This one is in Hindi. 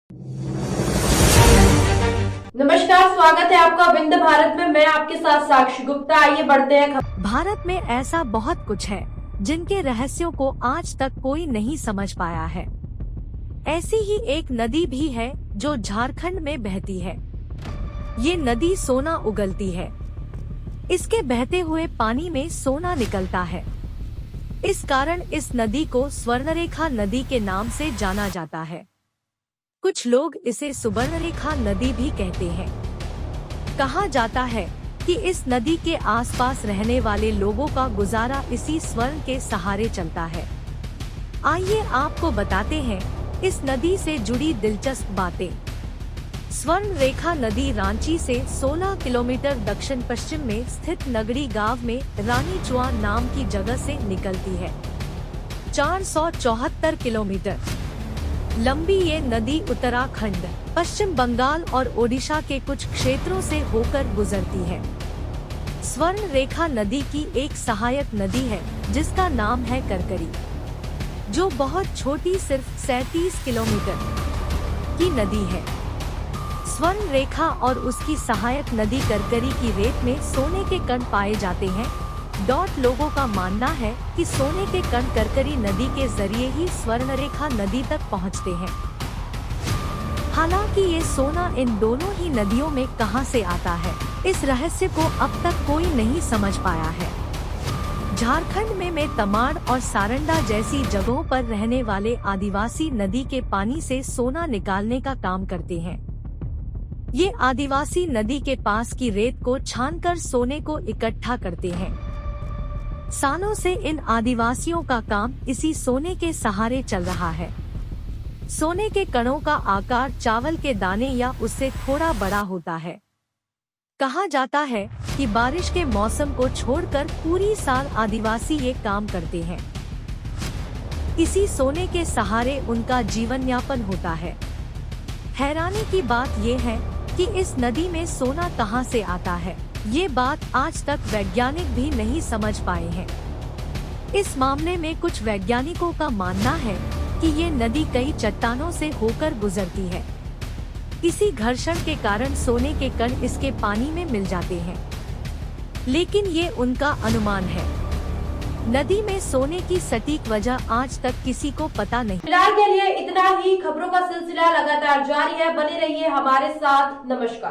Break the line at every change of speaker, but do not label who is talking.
नमस्कार, स्वागत है आपका विंध्य भारत में। मैं आपके साथ साक्षी गुप्ता। आइए बढ़ते हैं।
भारत में ऐसा बहुत कुछ है जिनके रहस्यों को आज तक कोई नहीं समझ पाया है। ऐसी ही एक नदी भी है जो झारखंड में बहती है। ये नदी सोना उगलती है। इसके बहते हुए पानी में सोना निकलता है। इस कारण इस नदी को स्वर्णरेखा नदी के नाम से जाना जाता है। कुछ लोग इसे सुवर्णरेखा नदी भी कहते हैं। कहा जाता है कि इस नदी के आसपास रहने वाले लोगों का गुजारा इसी स्वर्ण के सहारे चलता है। आइए आपको बताते हैं इस नदी से जुड़ी दिलचस्प बातें। स्वर्ण रेखा नदी रांची से 16 किलोमीटर दक्षिण पश्चिम में स्थित नगड़ी गांव में रानी चुआ नाम की जगह से निकलती है। 474 किलोमीटर लंबी ये नदी उत्तराखंड, पश्चिम बंगाल और ओडिशा के कुछ क्षेत्रों से होकर गुजरती है। स्वर्ण रेखा नदी की एक सहायक नदी है जिसका नाम है करकरी, जो बहुत छोटी सिर्फ 37 किलोमीटर की नदी है। स्वर्ण रेखा और उसकी सहायक नदी करकरी की रेत में सोने के कण पाए जाते हैं। लोगों का मानना है कि सोने के कण करकरी नदी के जरिए ही स्वर्णरेखा नदी तक पहुंचते हैं। हालांकि ये सोना इन दोनों ही नदियों में कहां से आता है, इस रहस्य को अब तक कोई नहीं समझ पाया है। झारखंड में तमाड़ और सारंडा जैसी जगहों पर रहने वाले आदिवासी नदी के पानी से सोना निकालने का काम करते हैं। ये आदिवासी नदी के पास की रेत को छानकर सोने को इकट्ठा करते हैं। सालों से इन आदिवासियों का काम इसी सोने के सहारे चल रहा है। सोने के कणों का आकार चावल के दाने या उससे थोड़ा बड़ा होता है। कहा जाता है कि बारिश के मौसम को छोड़कर पूरी साल आदिवासी ये काम करते हैं। इसी सोने के सहारे उनका जीवन यापन होता है। हैरानी की बात ये है कि इस नदी में सोना कहां से आता है, ये बात आज तक वैज्ञानिक भी नहीं समझ पाए हैं। इस मामले में कुछ वैज्ञानिकों का मानना है कि ये नदी कई चट्टानों से होकर गुजरती है। इसी घर्षण के कारण सोने के कण इसके पानी में मिल जाते हैं, लेकिन ये उनका अनुमान है। नदी में सोने की सटीक वजह आज तक किसी को पता नहीं।
फिलहाल के लिए इतना ही। खबरों का सिलसिला लगातार जारी है। बने रहिए हमारे साथ। नमस्कार।